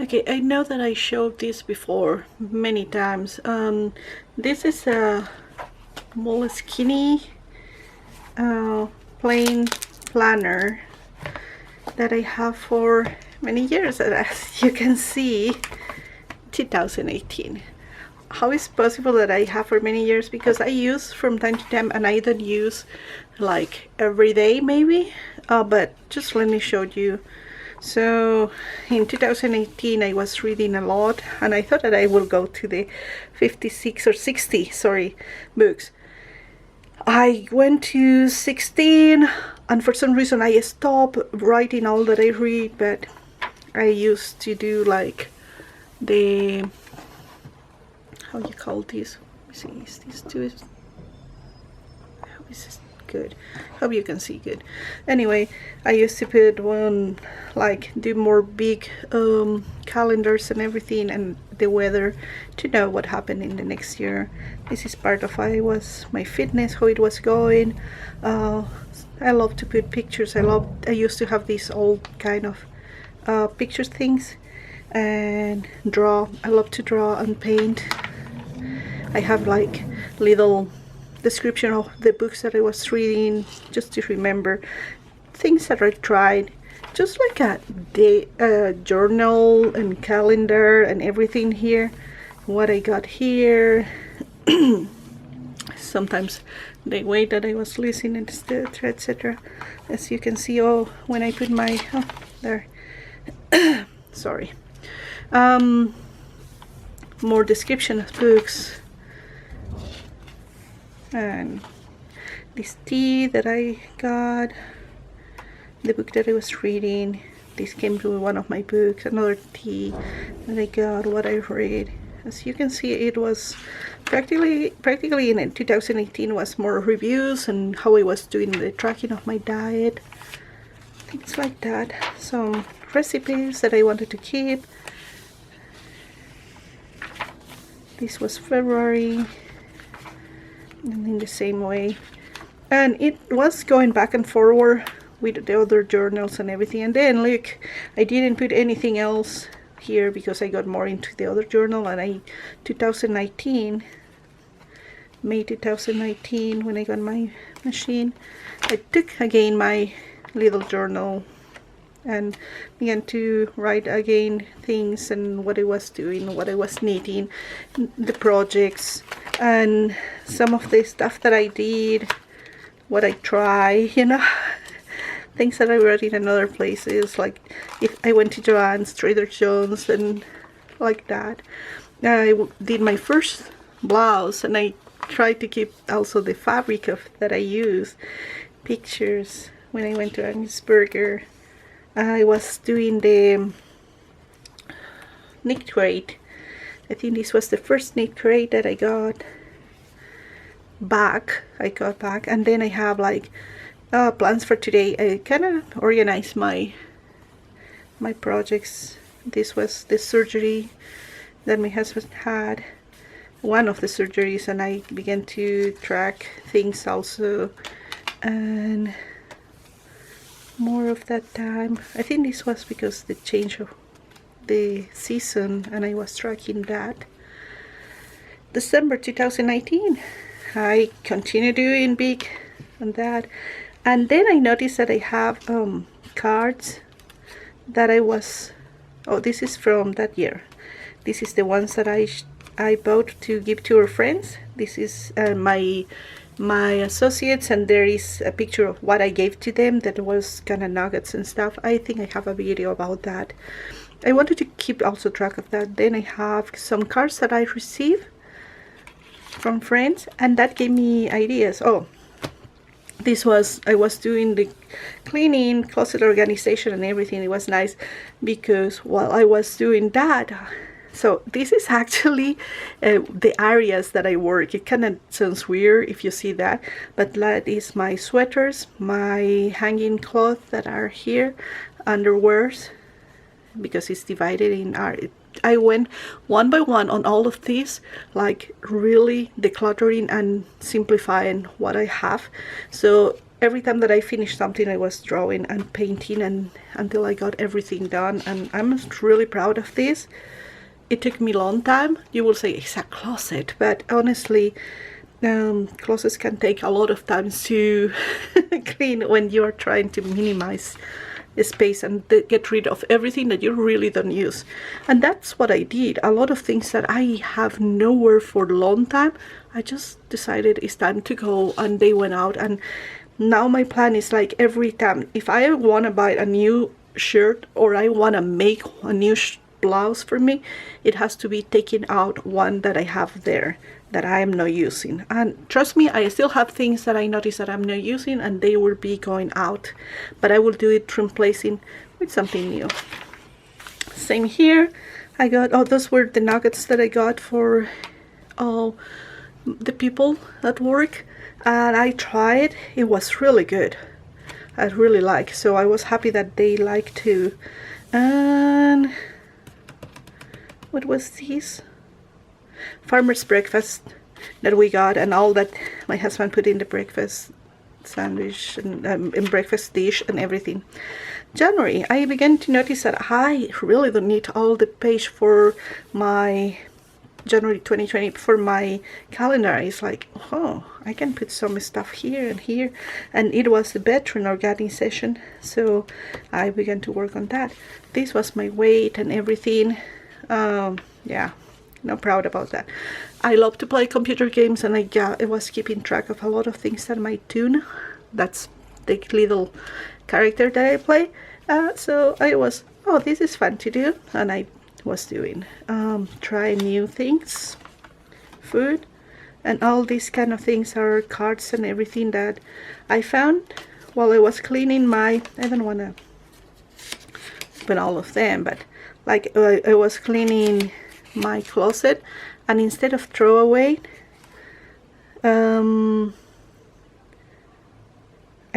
Okay, I know that I showed this before many times. This is a Moleskine plain planner that I have for many years, and as you can see, 2018. How is possible that I have for many years? Because I use from time to time, and I don't use like every day maybe, but just let me show you. So in 2018 I was reading a lot, and I thought that I will go to the 56 or 60, sorry, books. I went to 16, and for some reason I stopped writing all that I read, but I used to do like the, how you call this? Let me see, is this too, how is this good? Hope you can see good. Anyway, I used to put one, like do more big calendars and everything, and the weather, to know what happened in the next year. This is part of my fitness, how it was going. I love to put pictures. I used to have these old kind of picture things, and draw. I love to draw and paint. I have like little description of the books that I was reading, just to remember things that I tried, just like a day journal and calendar and everything here, what I got here. Sometimes the way that I was listening, etc, etc. As you can see, oh, when I put my, oh, there, sorry, more description of books. And this tea that I got, the book that I was reading, this came from one of my books. Another tea that I got, what I read. As you can see, it was practically in 2018 was more reviews and how I was doing the tracking of my diet, things like that. Some recipes that I wanted to keep. This was February, and in the same way, and it was going back and forward with the other journals and everything. And then look, I didn't put anything else here because I got more into the other journal. And 2019, May 2019, when I got my machine, I took again my little journal and began to write again things and what I was doing, what I was knitting, the projects, and some of the stuff that I did, what I try, you know, things that I wrote in other places, like if I went to Joann's, Trader Joe's, and like that. I did my first blouse, and I tried to keep also the fabric of that I use. Pictures when I went to Annisburger. I was doing the knit crate. I think this was the first knit crate that I got back. And then I have like plans for today. I kind of organized my projects. This was the surgery that my husband had, one of the surgeries, and I began to track things also, and more of that time. I think this was because the change of the season, and I was tracking that. December 2019, I continue doing big on that. And then I noticed that I have cards that I was, oh, this is from that year. This is the ones that I bought to give to our friends. This is my associates, and there is a picture of what I gave to them that was kind of nuggets and stuff. I think I have a video about that. I wanted to keep also track of that. Then I have some cards that I received from friends, and that gave me ideas. Oh, this was, I was doing the cleaning, closet organization and everything. It was nice because while I was doing that, so this is actually the areas that I work. It kind of sounds weird if you see that, but that is my sweaters, my hanging clothes that are here, underwears, because it's divided in our, I went one by one on all of these, like really decluttering and simplifying what I have. So every time that I finished something, I was drawing and painting, and until I got everything done. And I'm really proud of this. It took me a long time. You will say it's a closet, but honestly, closets can take a lot of time to clean when you're trying to minimize space and get rid of everything that you really don't use. And that's what I did. A lot of things that I have nowhere for a long time, I just decided it's time to go, and they went out. And now my plan is like, every time if I want to buy a new shirt or I want to make a new blouse for me, it has to be taking out one that I have there that I am not using. And trust me, I still have things that I notice that I'm not using, and they will be going out, but I will do it replacing with something new. Same here. I got, oh, those were the nuggets that I got for the people at work, and I tried. It was really good. I really like, so I was happy that they like too. And what was this? Farmer's breakfast that we got, and all that my husband put in the breakfast sandwich and in breakfast dish and everything. January, I began to notice that I really don't need all the page for my January 2020 for my calendar. It's like, oh, I can put some stuff here and here, and it was a veteran organization, so I began to work on that. This was my weight and everything. Yeah, not proud about that. I love to play computer games, and I was keeping track of a lot of things that might tune. That's the little character that I play. So I was, oh, this is fun to do, and I was doing try new things, food, and all these kind of things are cards and everything that I found while I was cleaning my, I don't want to open all of them, but like I was cleaning my closet, and instead of throw away, I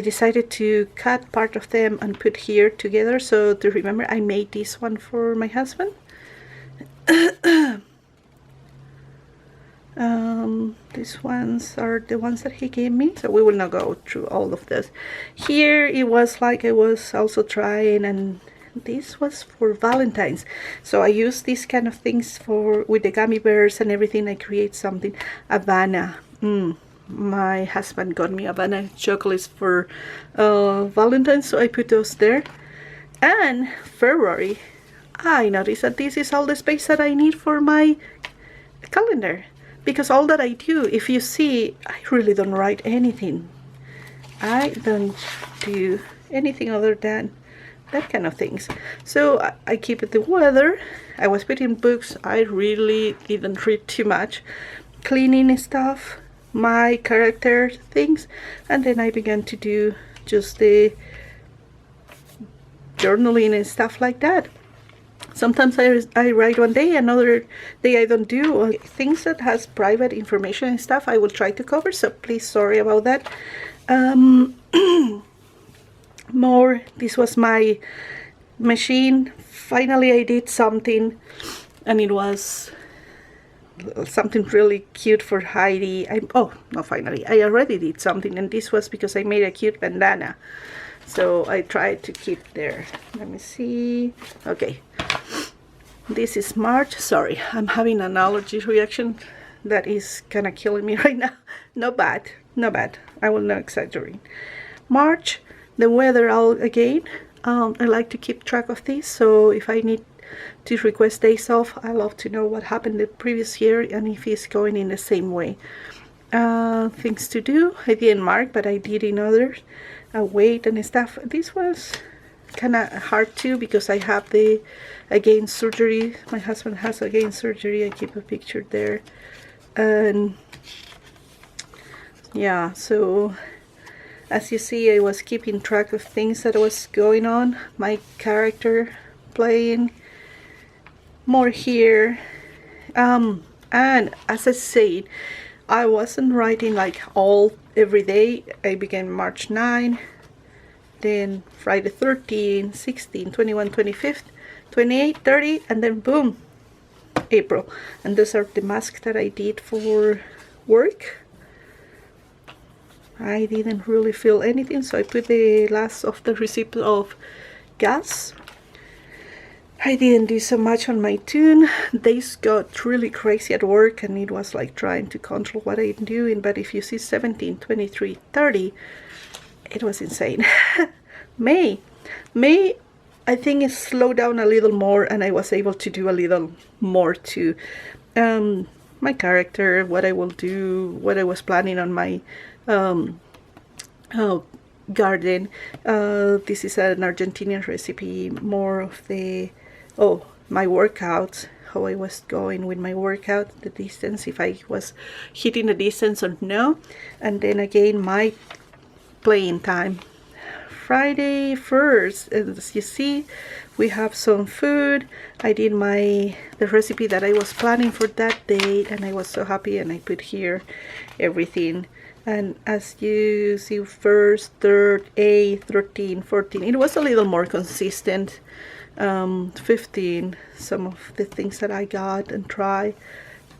decided to cut part of them and put here together. So to remember, I made this one for my husband. These ones are the ones that he gave me, so we will not go through all of this. Here it was like I was also trying, and this was for Valentine's, so I use these kind of things for with the gummy bears and everything. I create something. Havana, my husband got me Havana chocolates for Valentine's, so I put those there. And February, I noticed that this is all the space that I need for my calendar, because all that I do, if you see, I really don't write anything. I don't do anything other than that kind of things. So I keep it the weather. I was putting books. I really didn't read too much. Cleaning stuff, my character things, and then I began to do just the journaling and stuff like that. Sometimes I write one day, another day I don't do. Things that has private information and stuff I will try to cover, so please sorry about that. More, this was my machine. Finally I did something, and it was something really cute for Heidi. Oh, no, finally I already did something, and this was because I made a cute bandana, so I tried to keep there. Let me see. Okay, this is March. Sorry, I'm having an allergy reaction that is kind of killing me right now. Not bad, not bad, I will not exaggerate. March, the weather all again. I like to keep track of this, so if I need to request days off, I love to know what happened the previous year and if it's going in the same way. Things to do, I didn't mark, but I did in others. Weight and stuff. This was kind of hard too, because I have the again surgery. My husband has again surgery. I keep a picture there, and yeah, so as you see, I was keeping track of things that was going on, my character playing more here, and as I said, I wasn't writing like all every day. I began March 9, then Friday 13, 16, 21, 25th, 28, 30, and then boom, April. And those are the masks that I did for work. I didn't really feel anything, so I put the last of the receipt of gas. I didn't do so much on my tune. Days got really crazy at work, and it was like trying to control what I'm doing. But if you see 17, 23, 30, it was insane. May, I think it slowed down a little more, and I was able to do a little more too. My character, what I will do, what I was planning on my garden. This is an Argentinian recipe, more of the, my workouts, how I was going with my workout, the distance, if I was hitting the distance or no. And then again, my playing time. Friday first, as you see, we have some food. I did the recipe that I was planning for that day, and I was so happy, and I put here everything. And as you see, first, third, 8, 13, 14, it was a little more consistent. 15, some of the things that I got and try,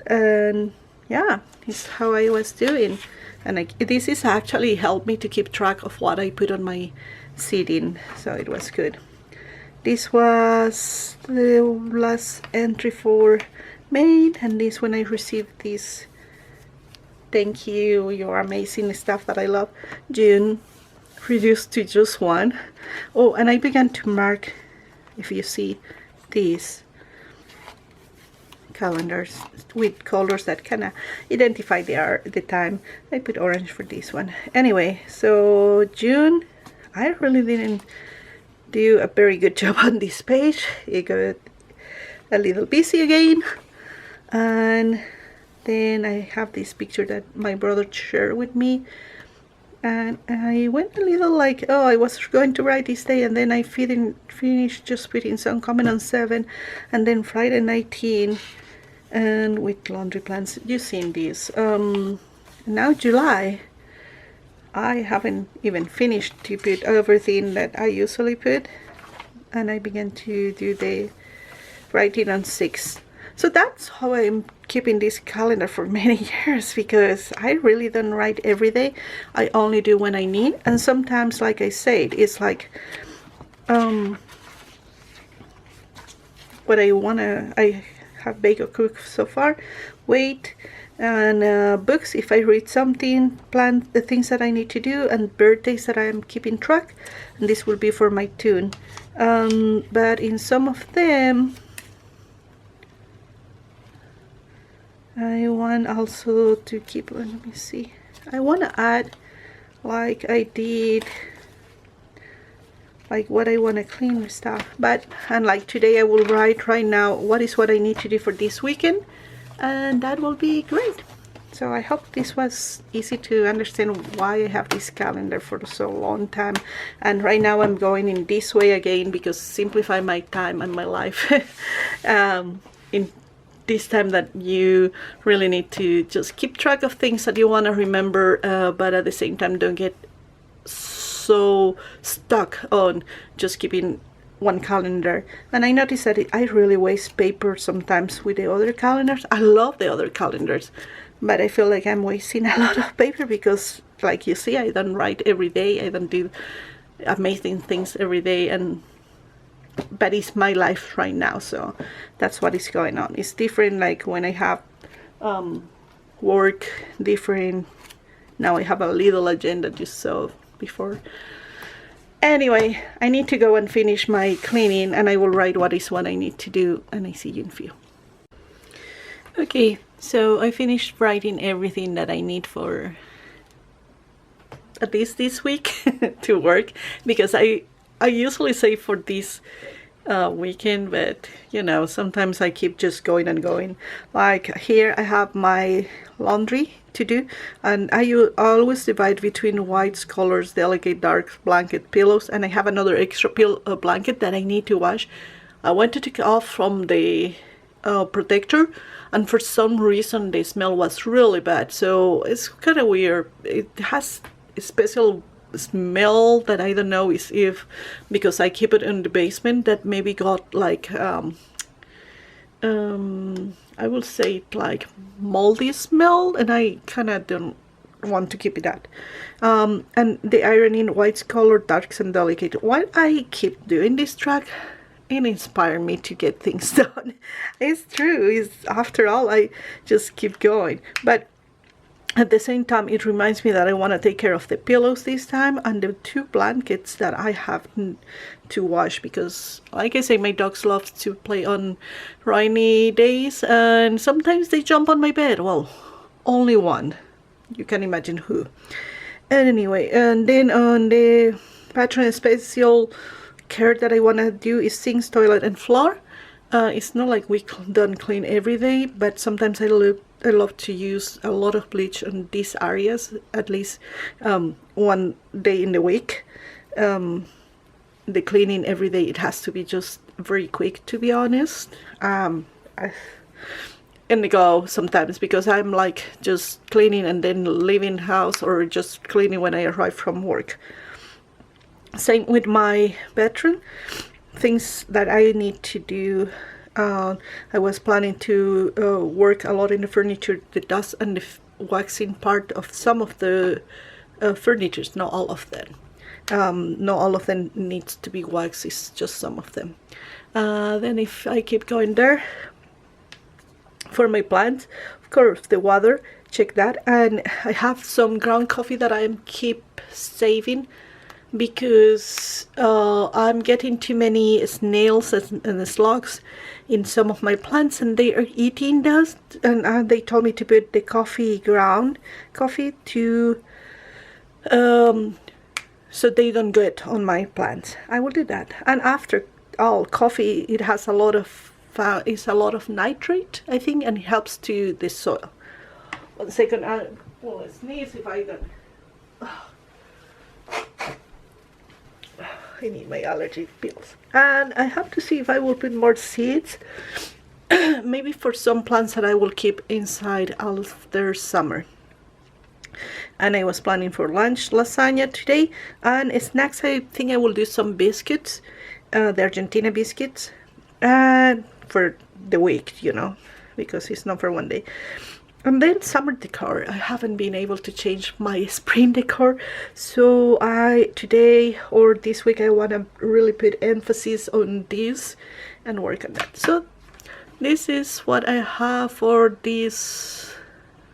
and yeah, it's how I was doing. And this is actually helped me to keep track of what I put on my seeding, so it was good. This was the last entry for May, and this when I received this thank you, you're amazing stuff that I love. June, reduced to just one. Oh, and I began to mark, if you see these calendars with colors that kind of identify the time. I put orange for this one. Anyway, so June, I really didn't do a very good job on this page. It got a little busy again. And then I have this picture that my brother shared with me, and I went a little like, oh, I was going to write this day, and then I finished just putting some comment on 7, and then Friday 19, and with laundry plans. You've seen this. Now July, I haven't even finished to put everything that I usually put, and I began to do the writing on 6. So that's how I'm keeping this calendar for many years, because I really don't write every day. I only do when I need, and sometimes, like I said, it's like what I have baked or cooked so far, wait, and books if I read something, plan the things that I need to do, and birthdays that I am keeping track, and this will be for my tune. But in some of them, I want also to keep, let me see, I want to add, like I did, like what I want to clean stuff. But, and like today I will write right now what is what I need to do for this weekend, and that will be great. So I hope this was easy to understand why I have this calendar for so long time. And right now I'm going in this way again, because simplify my time and my life. In this time that you really need to just keep track of things that you want to remember, but at the same time don't get so stuck on just keeping one calendar. And I noticed that I really waste paper sometimes with the other calendars. I love the other calendars, but I feel like I'm wasting a lot of paper, because like you see, I don't write every day, I don't do amazing things every day, but it's my life right now, so that's what is going on. It's different like when I have work, different. Now I have a little agenda just so before. Anyway, I need to go and finish my cleaning, and I will write what is what I need to do, and I see you in a few. Okay, so I finished writing everything that I need for at least this week to work, because I usually say for this weekend, but you know, sometimes I keep just going and going. Like here I have my laundry to do, and I always divide between white colors, delicate dark blanket, pillows, and I have another extra blanket that I need to wash. I went to take off from the protector, and for some reason the smell was really bad, so it's kind of weird. It has a special smell that I don't know is if because I keep it in the basement, that maybe got like I will say it like moldy smell, and I kind of don't want to keep it at. And the ironing whites color darks and delicate. While I keep doing this track, it inspired me to get things done. It's true. It's, after all, I just keep going. But at the same time, it reminds me that I want to take care of the pillows this time and the 2 blankets that I have to wash, because like I say, my dogs love to play on rainy days and sometimes they jump on my bed. Well, only one. You can imagine who. Anyway, and then on the patron special care that I want to do is sinks, toilet and floor. It's not like we don't clean every day, but sometimes I love to use a lot of bleach on these areas, at least one day in the week. The cleaning every day, it has to be just very quick, to be honest. And the go sometimes, because I'm like just cleaning and then leaving house, or just cleaning when I arrive from work. Same with my bedroom. Things that I need to do. I was planning to work a lot in the furniture, the dust and the waxing part of some of the furniture, not all of them. Not all of them needs to be waxed, it's just some of them. Then if I keep going there, for my plants, of course, the water, check that. And I have some ground coffee that I keep saving, because I'm getting too many snails and slugs in some of my plants, and they are eating dust. And they told me to put the ground coffee to so they don't get on my plants. I will do that. And after all, coffee, it has a lot of nitrate, I think, and it helps to the soil. 1 second, I will sneeze if I don't. I need my allergy pills. And I have to see if I will put more seeds, maybe for some plants that I will keep inside after summer. And I was planning for lunch lasagna today, and snacks I think I will do some biscuits, the Argentina biscuits, and for the week, you know, because it's not for one day. And then summer decor. I haven't been able to change my spring decor, so today or this week I want to really put emphasis on this and work on that. So this is what I have for this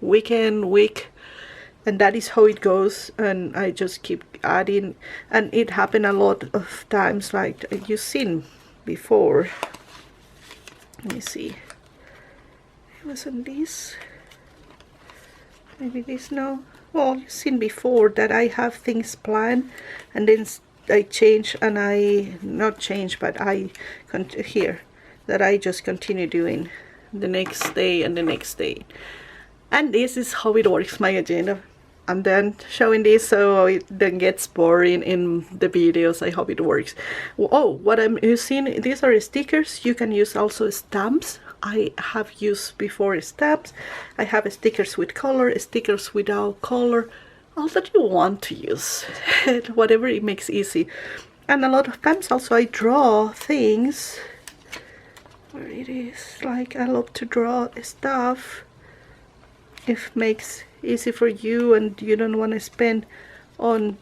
week, and that is how it goes. And I just keep adding, and it happened a lot of times, like you've seen before. Let me see, it was on this, maybe this, no, well, you've seen before that I have things planned and then I change, and not change, but here that I just continue doing the next day and the next day. And this is how it works, my agenda. I'm done showing this so it then gets boring in the videos. I hope it works. Oh, what I'm using, these are stickers. You can use also stamps. I have used before stamps. I have stickers with color, stickers without color, all that you want to use. Whatever it makes easy. And a lot of times also I draw things. Where it is, like I love to draw stuff. If it makes easy for you and you don't want to spend on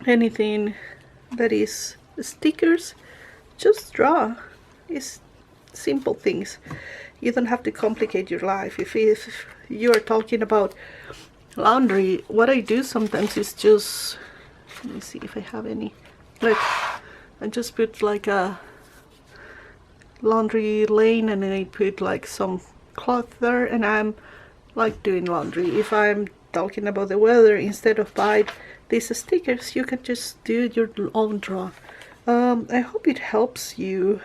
anything that is stickers, just draw. It's simple things. You don't have to complicate your life. If you are talking about laundry, what I do sometimes is just, let me see if I have any, like I just put like a laundry lane and then I put like some cloth there, and I'm like doing laundry. If I'm talking about the weather, instead of buying these stickers, you can just do your own draw. I hope it helps you.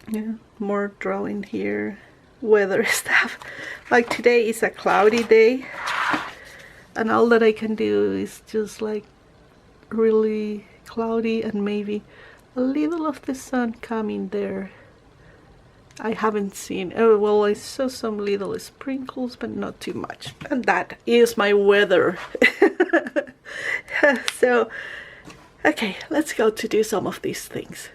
Yeah, more drawing here, weather stuff. Like today is a cloudy day, and all that I can do is just like really cloudy and maybe a little of the sun coming there. I haven't seen, oh well, I saw some little sprinkles, but not too much. And that is my weather. So, okay, let's go to do some of these things.